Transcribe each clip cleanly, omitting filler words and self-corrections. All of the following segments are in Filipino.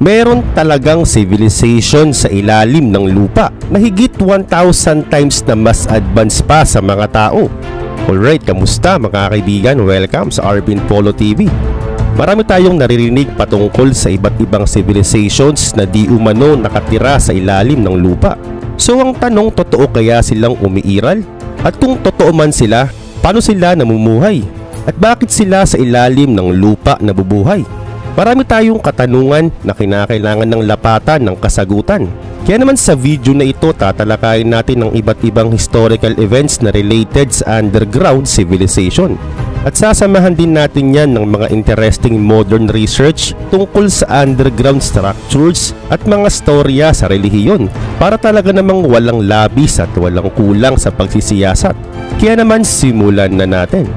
Meron talagang civilization sa ilalim ng lupa na higit 1,000 times na mas advanced pa sa mga tao. Alright, kamusta mga kaibigan? Welcome sa Arvin Polo TV. Marami tayong naririnig patungkol sa iba't ibang civilizations na di umano nakatira sa ilalim ng lupa. So ang tanong, totoo kaya silang umiiral? At kung totoo man sila, paano sila namumuhay? At bakit sila sa ilalim ng lupa nabubuhay? Marami tayong katanungan na kinakailangan ng lapatan ng kasagutan. Kaya naman sa video na ito, tatalakayin natin ang iba't ibang historical events na related sa underground civilization. At sasamahan din natin yan ng mga interesting modern research tungkol sa underground structures at mga storya sa relihiyon para talaga namang walang labis at walang kulang sa pagsisiyasat. Kaya naman simulan na natin.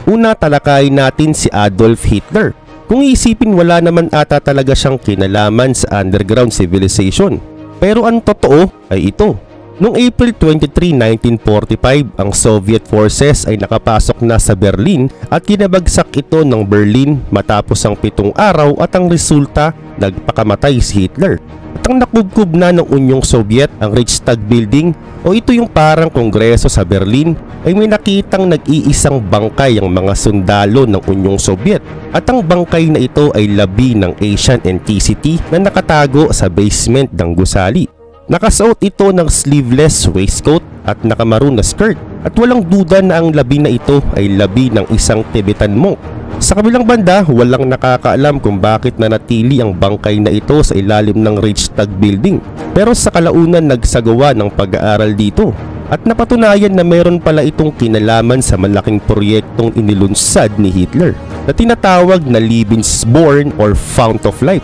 Una, talakayin natin si Adolf Hitler. Kung iisipin, wala naman ata talaga siyang kinalaman sa underground civilization. Pero ang totoo ay ito. Noong April 23, 1945, ang Soviet forces ay nakapasok na sa Berlin at kinabagsak ito ng Berlin matapos ang 7 araw at ang resulta, nagpakamatay si Hitler. At ang nakubkob na ng Unyong Soviet, ang Reichstag Building, o ito yung parang kongreso sa Berlin, ay may nakitang nag-iisang bangkay ang mga sundalo ng Unyong Soviet. At ang bangkay na ito ay labi ng Asian entity na nakatago sa basement ng gusali. Nakasuot ito ng sleeveless waistcoat at nakamaroon na skirt. At walang duda na ang labi na ito ay labi ng isang Tibetan monk. Sa kabilang banda, walang nakakaalam kung bakit nanatili ang bangkay na ito sa ilalim ng Reichstag Building. Pero sa kalaunan nagsagawa ng pag-aaral dito at napatunayan na meron pala itong kinalaman sa malaking proyektong inilunsad ni Hitler na tinatawag na Lebensborn or Fount of Life.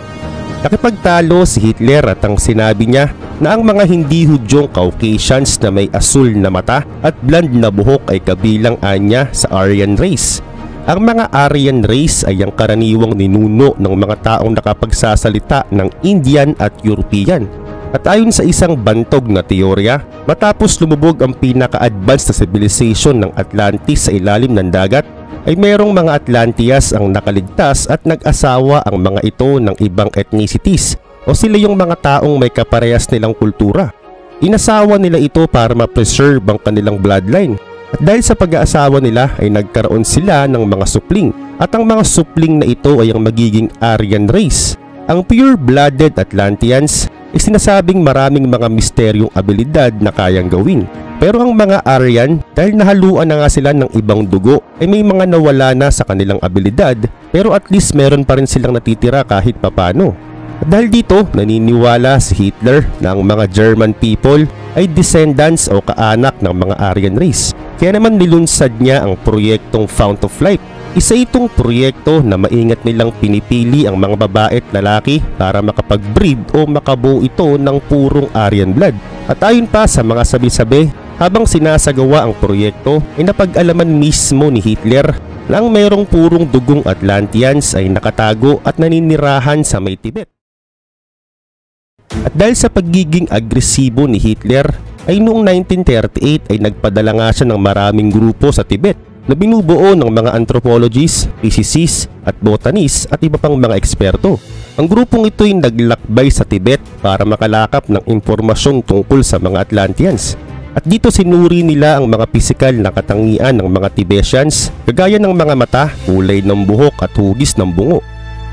Nakipagtalo si Hitler at ang sinabi niya na ang mga hindi Hudyong Caucasians na may asul na mata at blonde na buhok ay kabilang anya sa Aryan race. Ang mga Aryan race ay ang karaniwang ninuno ng mga taong nakapagsasalita ng Indian at European. At ayon sa isang bantog na teorya, matapos lumubog ang pinaka-advanced na civilization ng Atlantis sa ilalim ng dagat, ay mayroong mga Atlanteans ang nakaligtas at nag-asawa ang mga ito ng ibang ethnicities o sila yung mga taong may kaparehas nilang kultura. Inasawa nila ito para ma-preserve ang kanilang bloodline. At dahil sa pag-aasawa nila ay nagkaroon sila ng mga supling. At ang mga supling na ito ay ang magiging Aryan race. Ang pure-blooded Atlanteans ay sinasabing maraming mga misteryong abilidad na kayang gawin. Pero ang mga Aryan, dahil nahaluan na nga sila ng ibang dugo, ay may mga nawala na sa kanilang abilidad, pero at least meron pa rin silang natitira kahit papano. At dahil dito, naniniwala si Hitler na ang mga German people ay descendants o kaanak ng mga Aryan race. Kaya naman nilunsad niya ang proyektong Fount of Life. Isa itong proyekto na maingat nilang pinipili ang mga babae at lalaki para makapag-breed o makabuo ito ng purong Aryan blood. At ayon pa sa mga sabi-sabi, habang sinasagawa ang proyekto ay napag-alaman mismo ni Hitler na ang mayroong purong dugong Atlanteans ay nakatago at naninirahan sa may Tibet. At dahil sa pagiging agresibo ni Hitler ay noong 1938 ay nagpadala nga siya ng maraming grupo sa Tibet na binubuo ng mga anthropologists, physicists at botanists at iba pang mga eksperto. Ang grupong ito ay naglakbay sa Tibet para makalakap ng impormasyon tungkol sa mga Atlanteans. At dito sinuri nila ang mga pisikal na katangian ng mga Tibetians, kagaya ng mga mata, kulay ng buhok at hugis ng bungo.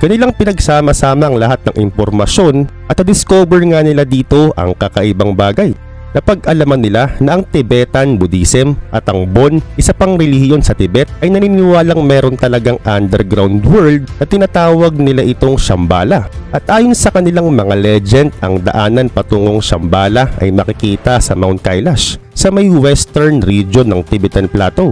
Kanilang pinagsama-sama ang lahat ng impormasyon at na-discover nga nila dito ang kakaibang bagay. Napag-alaman nila na ang Tibetan Buddhism at ang Bon, isa pang relihiyon sa Tibet, ay naniniwalang meron talagang underground world na tinatawag nila itong Shambhala. At ayon sa kanilang mga legend, ang daanan patungong Shambhala ay makikita sa Mount Kailash sa may western region ng Tibetan Plateau.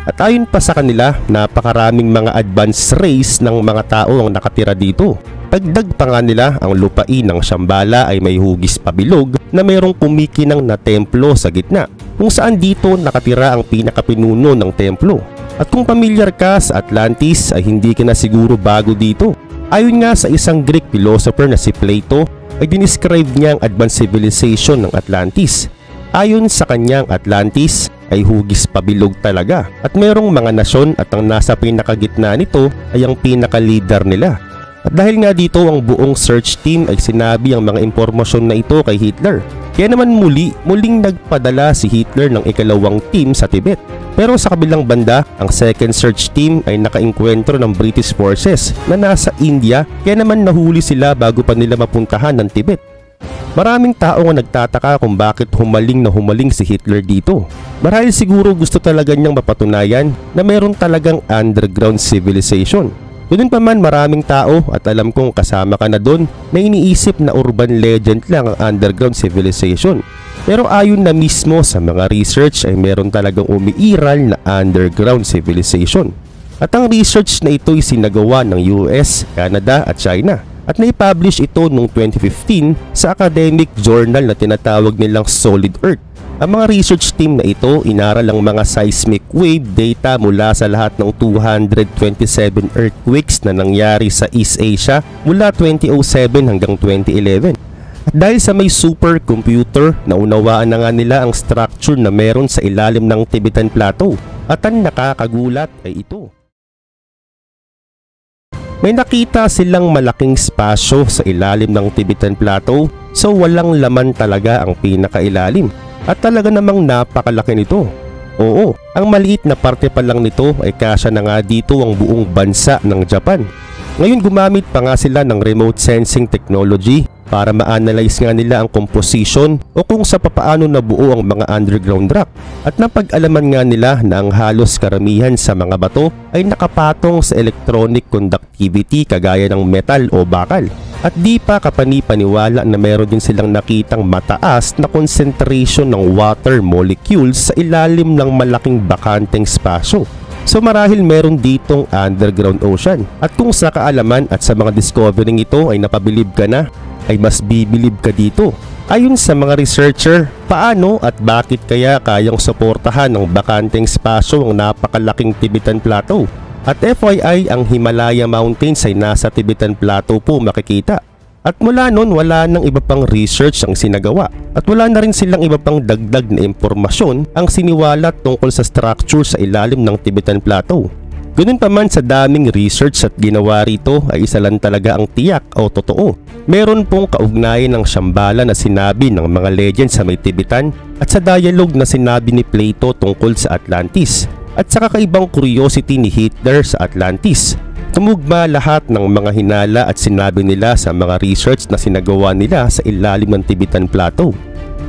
At ayon pa sa kanila, napakaraming mga advanced race ng mga tao ang nakatira dito. Dagdag pa nga nila, ang lupain ng Shambhala ay may hugis pabilog na mayroong kumikinang na templo sa gitna, kung saan dito nakatira ang pinakapinuno ng templo. At kung pamilyar ka sa Atlantis ay hindi ka na siguro bago dito. Ayon nga sa isang Greek philosopher na si Plato, ay dinescribe niya ang advanced civilization ng Atlantis. Ayon sa kanyang Atlantis ay hugis pabilog talaga at merong mga nasyon at ang nasa pinakagitna nito ay ang pinaka-leader nila. At dahil nga dito ang buong search team ay sinabi ang mga impormasyon na ito kay Hitler. Kaya naman muling nagpadala si Hitler ng ikalawang team sa Tibet. Pero sa kabilang banda, ang second search team ay nakainkwentro ng British forces na nasa India, kaya naman nahuli sila bago pa nila mapuntahan ng Tibet. Maraming tao ang nagtataka kung bakit humaling na humaling si Hitler dito. Marahil siguro gusto talaga niyang mapatunayan na meron talagang underground civilization. Ganun pa man, maraming tao at alam kong kasama ka na doon na iniisip na urban legend lang ang underground civilization. Pero ayon na mismo sa mga research ay meron talagang umiiral na underground civilization. At ang research na ito ay sinagawa ng US, Canada at China. At naipublish ito noong 2015 sa academic journal na tinatawag nilang Solid Earth. Ang mga research team na ito inaral ang mga seismic wave data mula sa lahat ng 227 earthquakes na nangyari sa East Asia mula 2007 hanggang 2011. At dahil sa may supercomputer, naunawaan na nga nila ang structure na meron sa ilalim ng Tibetan Plateau. At ang nakakagulat ay ito. May nakita silang malaking spasyo sa ilalim ng Tibetan Plateau, so walang laman talaga ang pinakailalim. At talaga namang napakalaki nito. Oo, ang maliit na parte pa lang nito ay kasya na nga dito ang buong bansa ng Japan. Ngayon gumamit pa nga sila ng remote sensing technology para ma-analyze nga nila ang composition o kung sa papaano nabuo ang mga underground rock. At napag-alaman nga nila na ang halos karamihan sa mga bato ay nakapatong sa electronic conductivity kagaya ng metal o bakal. At di pa kapani-paniwala na meron din silang nakitang mataas na concentration ng water molecules sa ilalim ng malaking bakanteng spasyo. So marahil meron ditong underground ocean. At kung sa kaalaman at sa mga discovering ito ay napabilib ka na, ay mas bibilib ka dito. Ayon sa mga researcher, paano at bakit kaya kayang suportahan ng bakanteng spasyo ang napakalaking Tibetan Plateau? At FYI, ang Himalaya Mountains ay nasa Tibetan Plateau po makikita. At mula nun, wala nang iba pang research ang sinagawa. At wala na rin silang iba pang dagdag na impormasyon ang siniwalat tungkol sa structure sa ilalim ng Tibetan Plateau. Ganun pa man, sa daming research at ginawa rito ay isa lang talaga ang tiyak o totoo. Meron pong kaugnayan ng Shambhala na sinabi ng mga legend sa may Tibetan at sa dialogue na sinabi ni Plato tungkol sa Atlantis. At sa kakaibang curiosity ni Hitler sa Atlantis. Tumugma lahat ng mga hinala at sinabi nila sa mga research na sinagawa nila sa ilalim ng Tibetan Plateau.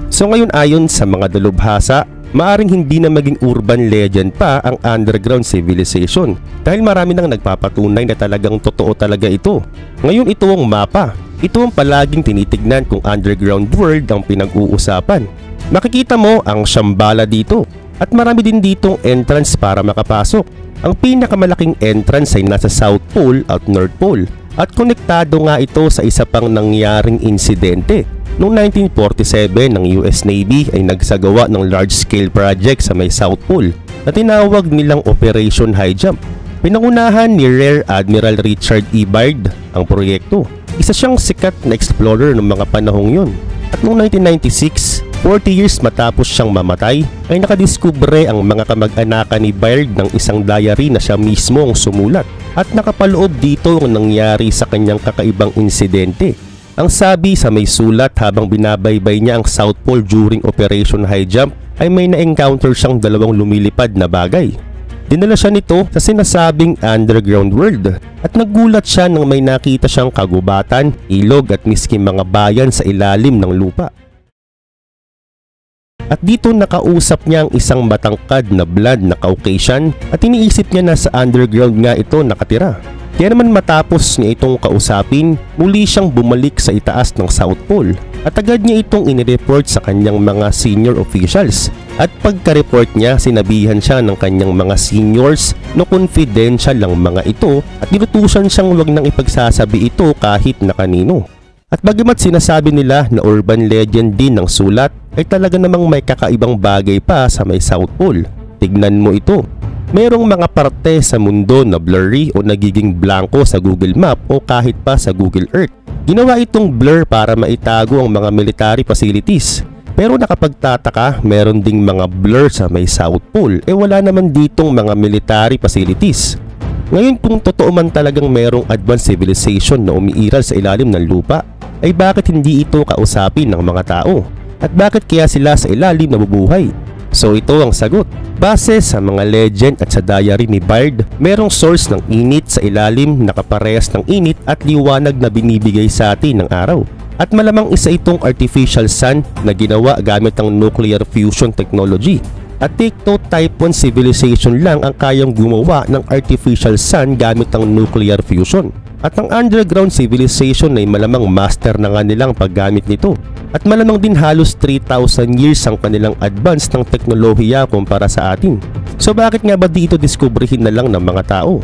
So ngayon ayon sa mga dalubhasa, maaring hindi na maging urban legend pa ang underground civilization dahil marami nang nagpapatunay na talagang totoo talaga ito. Ngayon ito ang mapa. Ito ang palaging tinitignan kung underground world ang pinag-uusapan. Makikita mo ang Shambhala dito. At marami din ditong entrance para makapasok. Ang pinakamalaking entrance ay nasa South Pole at North Pole. At konektado nga ito sa isa pang nangyaring insidente. Noong 1947, ang US Navy ay nagsagawa ng large-scale project sa may South Pole na tinawag nilang Operation High Jump. Pinangunahan ni Rear Admiral Richard E. Byrd ang proyekto. Isa siyang sikat na explorer ng mga panahong yun. At noong 1996, 40 years matapos siyang mamatay, ay nakadiskubre ang mga kamag-anakan ni Byrd ng isang diary na siya mismo ang sumulat. At nakapaloob dito ang nangyari sa kanyang kakaibang insidente. Ang sabi sa may sulat habang binabaybay niya ang South Pole during Operation High Jump ay may na-encounter siyang dalawang lumilipad na bagay. Dinala siya nito sa sinasabing underground world at nagulat siya nang may nakita siyang kagubatan, ilog at miski mga bayan sa ilalim ng lupa. At dito nakausap niya ang isang matangkad na blonde na Caucasian at iniisip niya na sa underground nga ito nakatira. Kaya naman matapos niya itong kausapin, muli siyang bumalik sa itaas ng South Pole at agad niya itong inireport sa kanyang mga senior officials. At pagka-report niya, sinabihan siya ng kanyang mga seniors na confidential lang mga ito at dinutusan siyang wag nang ipagsasabi ito kahit na kanino. At bagamat sinasabi nila na urban legend din ng sulat, ay talaga namang may kakaibang bagay pa sa may South Pole. Tignan mo ito. Merong mga parte sa mundo na blurry o nagiging blanco sa Google Map o kahit pa sa Google Earth. Ginawa itong blur para maitago ang mga military facilities. Pero nakapagtataka, meron ding mga blur sa may South Pole, wala naman ditong mga military facilities. Ngayon kung totoo man talagang merong advanced civilization na umiiral sa ilalim ng lupa, ay bakit hindi ito kausapin ng mga tao? At bakit kaya sila sa ilalim nabubuhay? So ito ang sagot. Base sa mga legend at sa diary ni Bard, merong source ng init sa ilalim na kaparehas ng init at liwanag na binibigay sa atin ng araw. At malamang isa itong artificial sun na ginawa gamit ang nuclear fusion technology. At Tikto Type 1 civilization lang ang kayang gumawa ng artificial sun gamit ang nuclear fusion. At ang underground civilization ay malamang master na nga nilang paggamit nito. At malamang din halos 3,000 years ang kanilang advance ng teknolohiya kumpara sa atin. So bakit nga ba di ito diskubrihin na lang ng mga tao?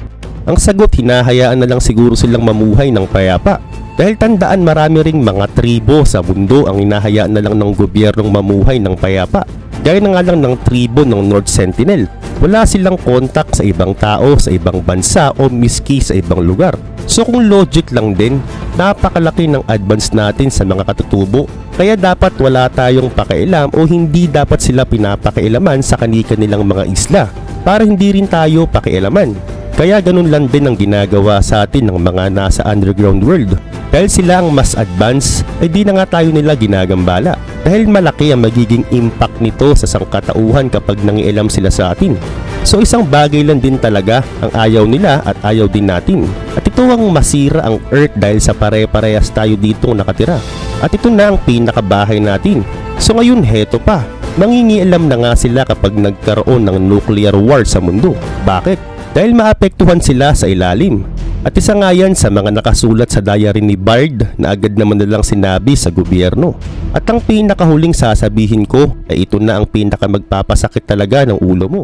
Ang sagot, hinahayaan na lang siguro silang mamuhay ng payapa. Dahil tandaan, marami ring mga tribo sa mundo ang hinahayaan na lang ng gobyernong mamuhay ng payapa. Gaya na nga lang ng tribo ng North Sentinel. Wala silang kontak sa ibang tao, sa ibang bansa o miski sa ibang lugar. So kung logic lang din, napakalaki ng advance natin sa mga katutubo. Kaya dapat wala tayong pakialam o hindi dapat sila pinapakailaman sa kanilang mga isla para hindi rin tayo pakialaman. Kaya ganun lang din ang ginagawa sa atin ng mga nasa underground world. Dahil sila ang mas advanced, ay di na nga tayo nila ginagambala. Dahil malaki ang magiging impact nito sa sangkatauhan kapag nangialam sila sa atin. So isang bagay lang din talaga ang ayaw nila at ayaw din natin. At ito ang masira ang Earth dahil sa pare-parehas tayo ditong nakatira. At ito na ang pinakabahay natin. So ngayon heto pa, mangingialam na nga sila kapag nagkaroon ng nuclear war sa mundo. Bakit? Dahil maapektuhan sila sa ilalim. At isa nga yan sa mga nakasulat sa diary ni Bard na agad naman nilang sinabi sa gobyerno. At ang pinakahuling sasabihin ko ay ito na ang pinaka magpapasakit talaga ng ulo mo.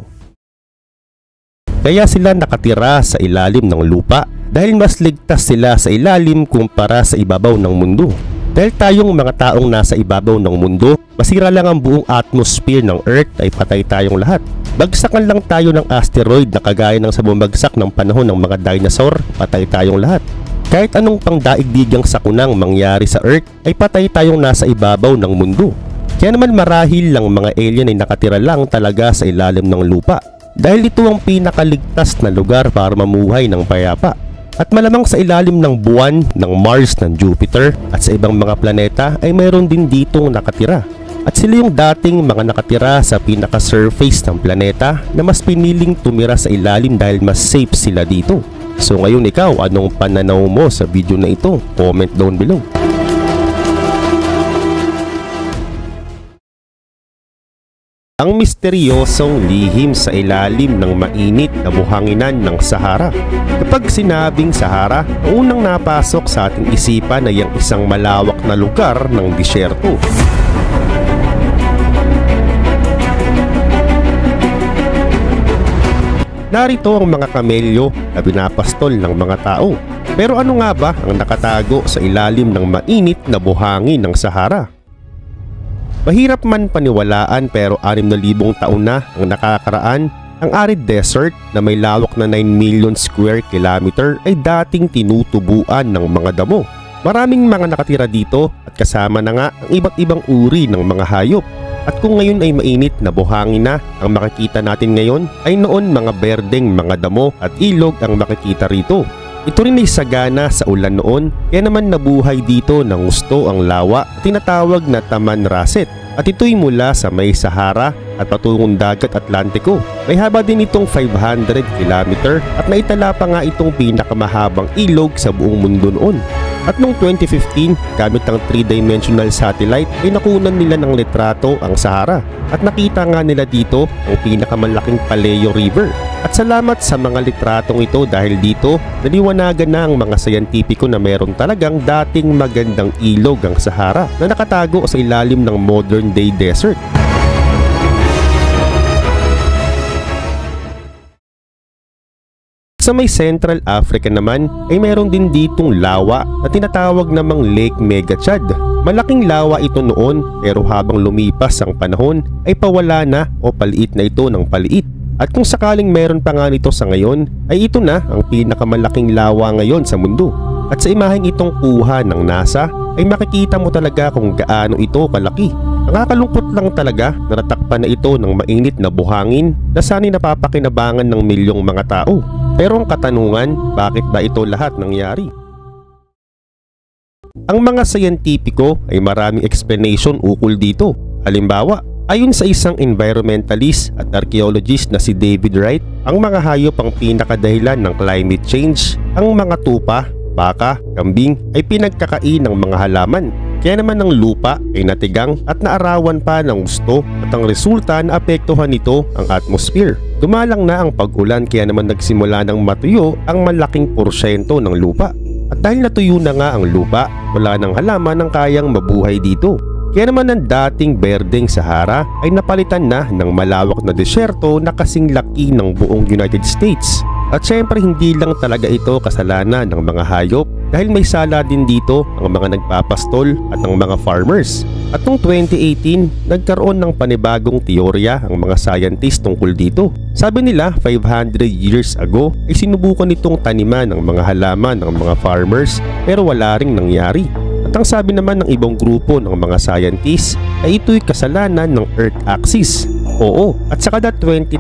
Kaya sila nakatira sa ilalim ng lupa dahil mas ligtas sila sa ilalim kumpara sa ibabaw ng mundo. Dahil tayong mga taong nasa ibabaw ng mundo, masira lang ang buong atmosphere ng Earth ay patay tayong lahat. Bagsakan lang tayo ng asteroid na kagaya ng sa bumagsak ng panahon ng mga dinosaur, patay tayong lahat. Kahit anong pangdaigdigang sakunang mangyari sa Earth, ay patay tayong nasa ibabaw ng mundo. Kaya naman marahil lang mga alien ay nakatira lang talaga sa ilalim ng lupa. Dahil ito ang pinakaligtas na lugar para mamuhay ng payapa. At malamang sa ilalim ng buwan, ng Mars, ng Jupiter at sa ibang mga planeta ay mayroon din ditong nakatira. At sila yung dating mga nakatira sa pinaka-surface ng planeta na mas piniling tumira sa ilalim dahil mas safe sila dito. So ngayon ikaw, anong pananaw mo sa video na ito? Comment down below. Ang misteryosong lihim sa ilalim ng mainit na buhanginan ng Sahara. Kapag sinabing Sahara, unang napasok sa ating isipan ay ang isang malawak na lugar ng disyerto. Narito ang mga kamelyo na pinapastol ng mga tao. Pero ano nga ba ang nakatago sa ilalim ng mainit na buhangin ng Sahara? Mahirap man paniwalaan pero 6,000 taon na ang nakakaraan, ang arid desert na may lawak na 9 million square kilometer ay dating tinutubuan ng mga damo. Maraming mga nakatira dito at kasama na nga ang iba't ibang uri ng mga hayop. At kung ngayon ay mainit na buhangin na ang makikita natin ngayon, ay noon mga berdeng mga damo at ilog ang makikita rito. Ito rin ay sagana sa ulan noon, kaya naman nabuhay dito ng gusto ang lawa, tinatawag na Taman Raset. At ito'y mula sa may Sahara at patungong dagat Atlantiko. May haba din itong 500 km at naitala pa nga itong pinakamahabang ilog sa buong mundo noon. At noong 2015, gamit ang 3-dimensional satellite ay nakunan nila ng litrato ang Sahara. At nakita nga nila dito ang pinakamalaking Paleo River. At salamat sa mga litratong ito dahil dito naliwanagan na ang mga sayantipiko na meron talagang dating magandang ilog ang Sahara na nakatago sa ilalim ng modern day desert. Sa may Central Africa naman ay mayroon din ditong lawa na tinatawag namang Lake Megachad. Malaking lawa ito noon pero habang lumipas ang panahon ay pawala na o paliit na ito ng paliit. At kung sakaling meron pa nga nito sa ngayon ay ito na ang pinakamalaking lawa ngayon sa mundo. At sa imaheng itong kuha ng NASA ay makikita mo talaga kung gaano ito kalaki. Nakakalungkot lang talaga na natakpan na ito ng mainit na buhangin na sana'y napapakinabangan ng milyong mga tao. Pero ang katanungan, bakit ba ito lahat nangyari? Ang mga siyentipiko ay maraming explanation ukol dito. Halimbawa, ayon sa isang environmentalist at archaeologist na si David Wright, ang mga hayop ang pinakadahilan ng climate change. Ang mga tupa, baka, kambing ay pinagkakain ng mga halaman. Kaya naman ang lupa ay natigang at naarawan pa ng gusto at ang resulta na apektuhan nito ang atmosphere. Dumalang na ang pag-ulan kaya naman nagsimula ng matuyo ang malaking porsyento ng lupa. At dahil natuyo na nga ang lupa, wala nang halaman ang kayang mabuhay dito. Kaya naman ang dating berdeng Sahara ay napalitan na ng malawak na desyerto na kasing laki ng buong United States. At syempre hindi lang talaga ito kasalanan ng mga hayop dahil may sala din dito ang mga nagpapastol at ang mga farmers. At noong 2018, nagkaroon ng panibagong teorya ang mga scientists tungkol dito. Sabi nila 500 years ago ay sinubukan nitong taniman ng mga halaman ng mga farmers pero wala ring nangyari. At ang sabi naman ng ibang grupo ng mga scientists ay ito'y kasalanan ng Earth axis. Oo, at sa kada 20,000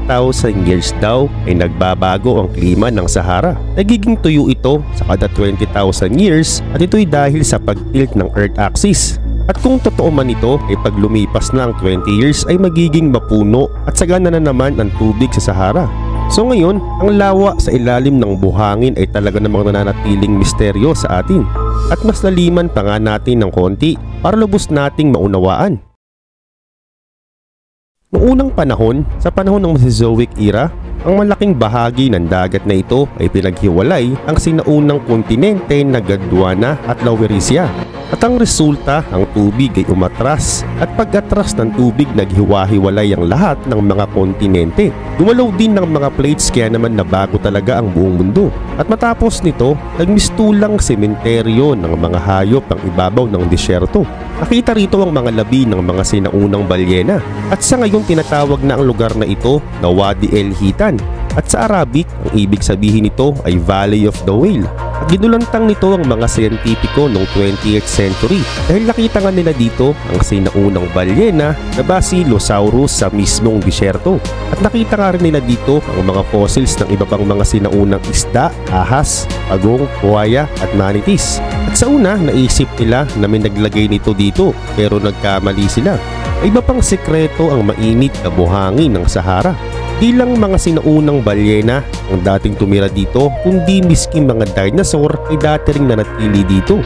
years daw ay nagbabago ang klima ng Sahara. Nagiging tuyo ito sa kada 20,000 years at ito'y dahil sa pag-tilt ng Earth axis. At kung totoo man ito ay pag lumipas na ang 20 years ay magiging mapuno at sagana na naman ang tubig sa Sahara. So ngayon, ang lawa sa ilalim ng buhangin ay talaga namang nananatiling misteryo sa atin. At mas laliman pa nga natin ng konti para lubos nating maunawaan. Noong unang panahon, sa panahon ng Mesozoic era, ang malaking bahagi ng dagat na ito ay pinaghiwalay ang sinaunang kontinente na Gondwana at Laurisia. At ang resulta, ang tubig ay umatras at pag-atras ng tubig naghiwa-hiwalay ang lahat ng mga kontinente. Gumalaw din ng mga plates kaya naman nabago talaga ang buong mundo. At matapos nito, nagmistulang sementeryo ng mga hayop ang ibabaw ng disyerto. Nakita rito ang mga labi ng mga sinaunang balyena. At sa ngayon tinatawag na ang lugar na ito na Wadi El Hitan. At sa Arabic, ang ibig sabihin nito ay Valley of the Whale. At ginulantang nito ang mga siyentipiko noong 20th century dahil nakita nga nila dito ang sinaunang balyena na Basilosaurus sa mismong disyerto. At nakita nga rin nila dito ang mga fossils ng iba pang mga sinaunang isda, ahas, pagong, buhaya at manatees. At sa una, naisip nila na may naglagay nito dito pero nagkamali sila. Iba pang sekreto ang mainit na buhangin ng Sahara. Di lang mga sinaunang balyena ang dating tumira dito, kundi miski mga dinosaur ay dati ring nanatili dito.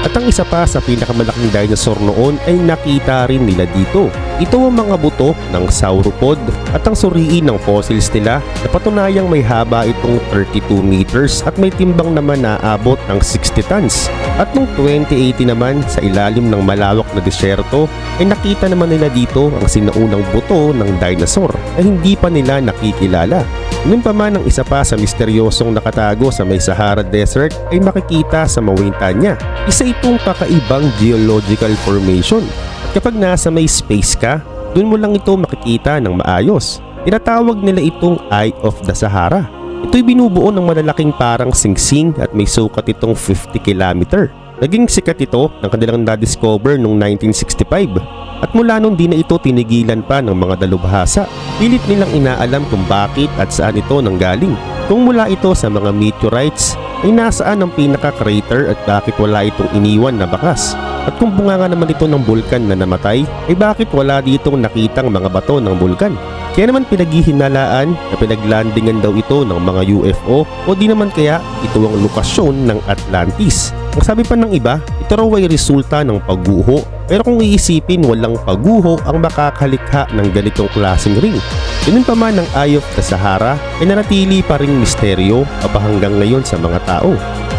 At ang isa pa sa pinakamalaking dinosaur noon ay nakita rin nila dito. Ito ang mga buto ng sauropod at ang suriin ng fossils nila na patunayang may haba itong 32 meters at may timbang naman na aabot ng 60 tons. At noong 2018 naman sa ilalim ng malawak na disyerto ay nakita naman nila dito ang sinaunang buto ng dinosaur na hindi pa nila nakikilala. Ngunit pa man ang isa pa sa misteryosong nakatago sa may Sahara Desert ay makikita sa Mauritania. Isa itong kakaibang geological formation. At kapag nasa may space ka, dun mo lang ito makikita ng maayos. Tinatawag nila itong Eye of the Sahara. Ito'y binubuo ng malalaking parang singsing at may sukat itong 50 km. Naging sikat ito ng kanilang na-discover noong 1965. At mula noon di na ito tinigilan pa ng mga dalubhasa. Pilit nilang inaalam kung bakit at saan ito nanggaling. Kung mula ito sa mga meteorites, ay nasaan ang pinaka-crater at bakit wala itong iniwan na bakas. At kung bunganga naman ito ng bulkan na namatay, ay bakit wala ditong nakitang mga bato ng bulkan. Kaya naman pinaghihinalaan na pinaglandingan daw ito ng mga UFO o di naman kaya ito ang lokasyon ng Atlantis. Ang sabi pa ng iba, ito raw ay resulta ng pagguho. Pero kung iisipin, walang pagguho ang makakalikha ng ganitong klaseng ring. Ganun pa man ang Eye of the Sahara ay nanatili pa ring misteryo hanggang ngayon sa mga tao.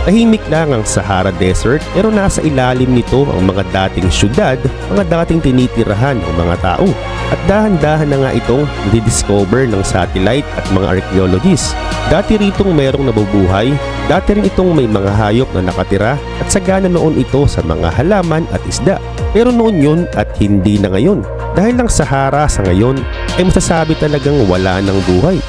Tahimik lang ang Sahara Desert pero nasa ilalim nito ang mga dating syudad, mga dating tinitirahan ng mga tao. At dahan-dahan na nga itong didiscover ng satellite at mga archaeologists. Dati ritong merong nabubuhay, dati rin itong may mga hayop na nakatira at sagana noon ito sa mga halaman at isda. Pero noon yun at hindi na ngayon. Dahil ang Sahara sa ngayon ay masasabi talagang wala ng buhay.